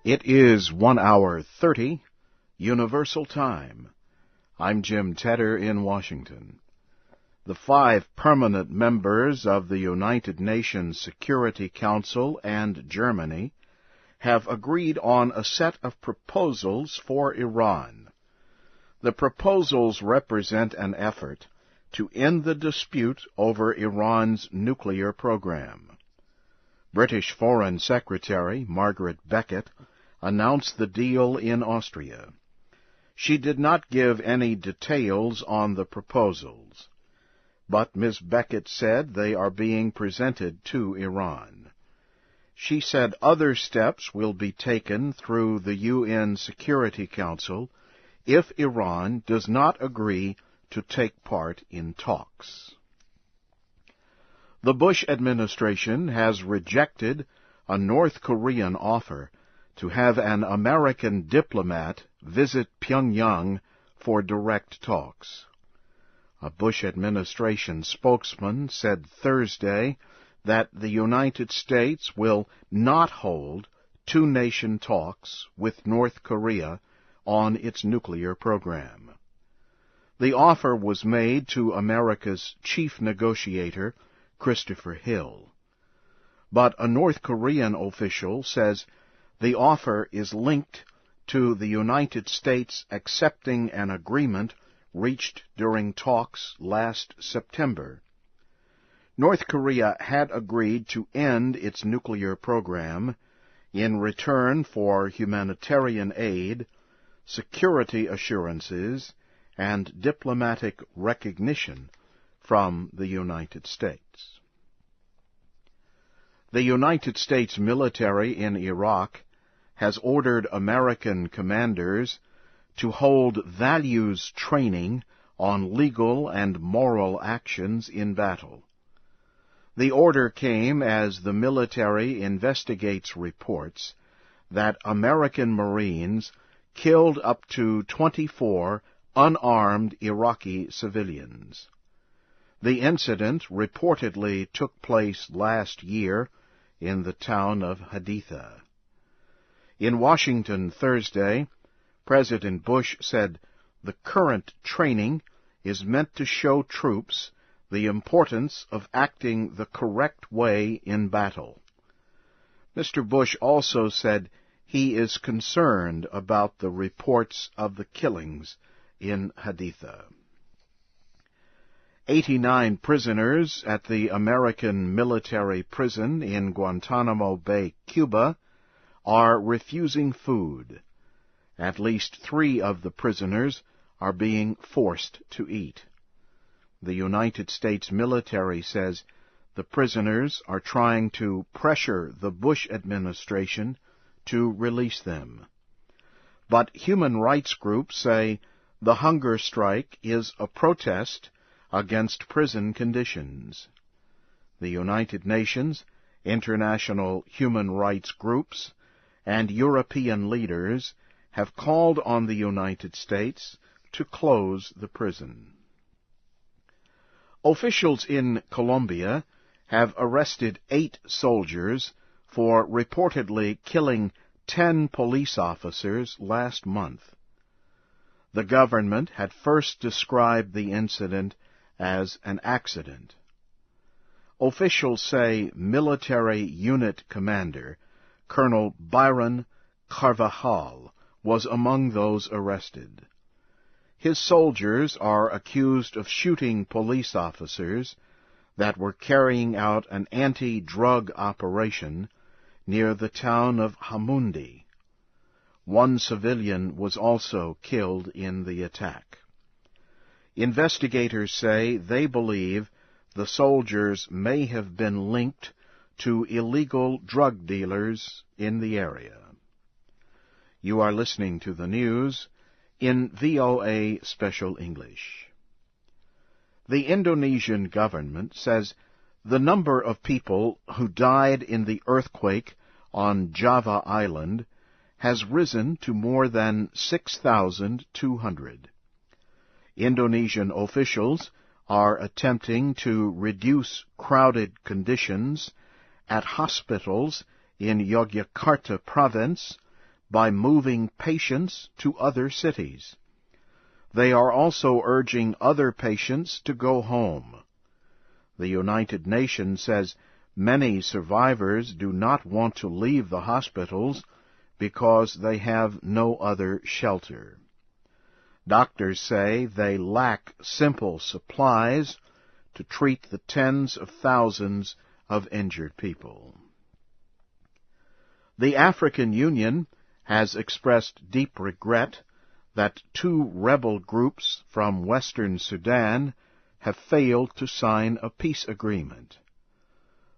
It is 1:30 Universal Time. I'm Jim Tedder in Washington. The 5 permanent members of the United Nations Security Council and Germany have agreed on a set of proposals for Iran. The proposals represent an effort to end the dispute over Iran's nuclear program. British Foreign Secretary Margaret Beckett announced the deal in Austria. She did not give any details on the proposals, but Ms. Beckett said they are being presented to Iran. She said other steps will be taken through the UN Security Council if Iran does not agree to take part in talks. The Bush administration has rejected a North Korean offer to have an American diplomat visit Pyongyang for direct talks. A Bush administration spokesman said Thursday that the United States will not hold two-nation talks with North Korea on its nuclear program. The offer was made to America's chief negotiator, Christopher Hill. But a North Korean official says the offer is linked to the United States accepting an agreement reached during talks last September. North Korea had agreed to end its nuclear program in return for humanitarian aid, security assurances, and diplomatic recognition from the United States. The United States military in Iraq has ordered American commanders to hold values training on legal and moral actions in battle. The order came as the military investigates reports that American Marines killed up to 24 unarmed Iraqi civilians. The incident reportedly took place last year in the town of Haditha. In Washington Thursday, President Bush said the current training is meant to show troops the importance of acting the correct way in battle. Mr. Bush also said he is concerned about the reports of the killings in Haditha. 89 prisoners at the American military prison in Guantanamo Bay, Cuba, are refusing food. At least 3 of the prisoners are being forced to eat. The United States military says the prisoners are trying to pressure the Bush administration to release them. But human rights groups say the hunger strike is a protest against prison conditions. The United Nations, international human rights groups, and European leaders have called on the United States to close the prison. Officials in Colombia have arrested 8 soldiers for reportedly killing 10 police officers last month. The government had first described the incident as an accident. Officials say military unit commander Colonel Byron Carvajal was among those arrested. His soldiers are accused of shooting police officers that were carrying out an anti-drug operation near the town of Hamundi. 1 civilian was also killed in the attack. Investigators say they believe the soldiers may have been linked to illegal drug dealers in the area. You are listening to the news in VOA Special English. The Indonesian government says the number of people who died in the earthquake on Java Island has risen to more than 6,200. Indonesian officials are attempting to reduce crowded conditions at hospitals in Yogyakarta province by moving patients to other cities. They are also urging other patients to go home. The United Nations says many survivors do not want to leave the hospitals because they have no other shelter. Doctors say they lack simple supplies to treat the tens of thousands of injured people. The African Union has expressed deep regret that 2 rebel groups from Western Sudan have failed to sign a peace agreement.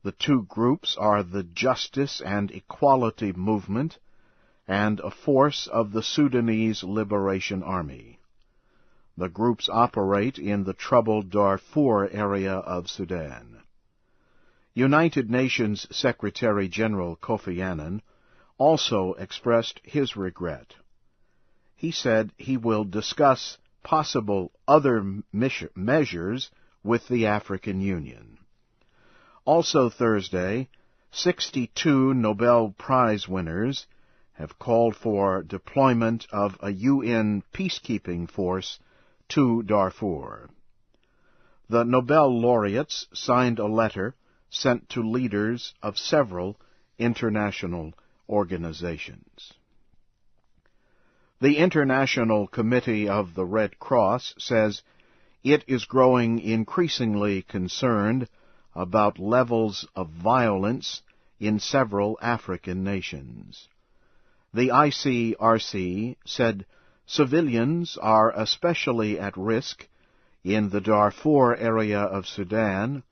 The 2 groups are the Justice and Equality Movement and a force of the Sudanese Liberation Army. The groups operate in the troubled Darfur area of Sudan. United Nations Secretary-General Kofi Annan also expressed his regret. He said he will discuss possible other measures with the African Union. Also Thursday, 62 Nobel Prize winners have called for deployment of a UN peacekeeping force to Darfur. The Nobel laureates signed a letter sent to leaders of several international organizations. The International Committee of the Red Cross says it is growing increasingly concerned about levels of violence in several African nations. The ICRC said civilians are especially at risk in the Darfur area of Sudan,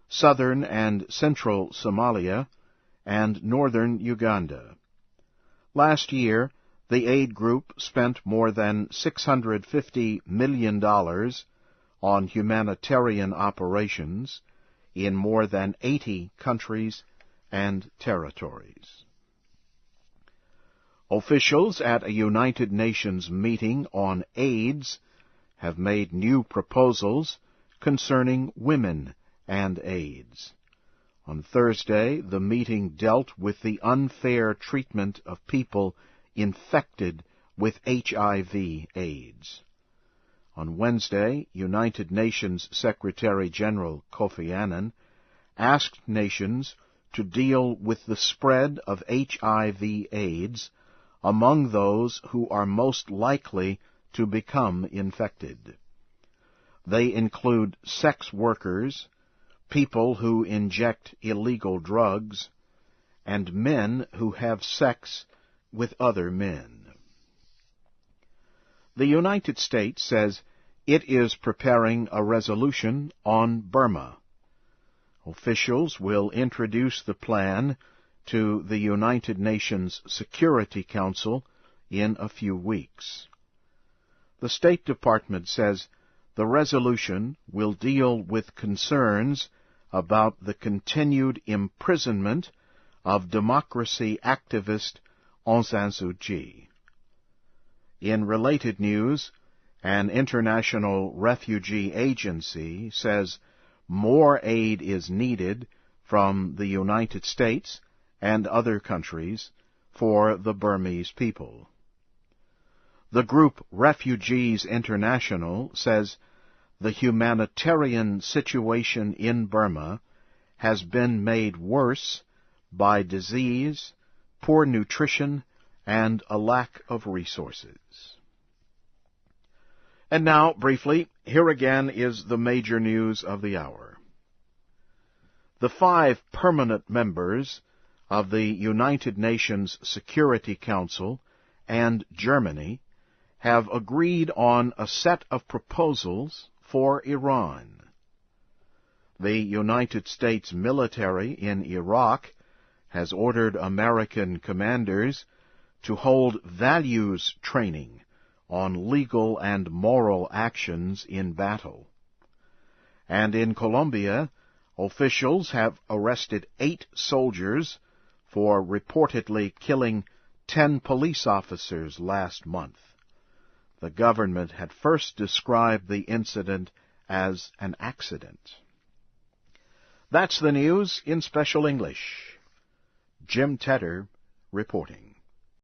southern and central Somalia, and northern Uganda. Last year, the aid group spent more than $650 million on humanitarian operations in more than 80 countries and territories. Officials at a United Nations meeting on AIDS have made new proposals concerning women and AIDS. On Thursday, the meeting dealt with the unfair treatment of people infected with HIV/AIDS. On Wednesday, United Nations Secretary-General Kofi Annan asked nations to deal with the spread of HIV/AIDS among those who are most likely to become infected. They include sex workers, people who inject illegal drugs, and men who have sex with other men. The United States says it is preparing a resolution on Burma. Officials will introduce the plan to the United Nations Security Council in a few weeks. The State Department says the resolution will deal with concerns about the continued imprisonment of democracy activist Aung San Suu Kyi. In related news, an international refugee agency says more aid is needed from the United States and other countries for the Burmese people. The group Refugees International says the humanitarian situation in Burma has been made worse by disease, poor nutrition, and a lack of resources. And now, briefly, here again is the major news of the hour. The 5 permanent members of the United Nations Security Council and Germany have agreed on a set of proposals for Iran. The United States military in Iraq has ordered American commanders to hold values training on legal and moral actions in battle. And in Colombia, officials have arrested 8 soldiers for reportedly killing 10 police officers last month. The government had first described the incident as an accident. That's the news in Special English. Jim Tedder reporting.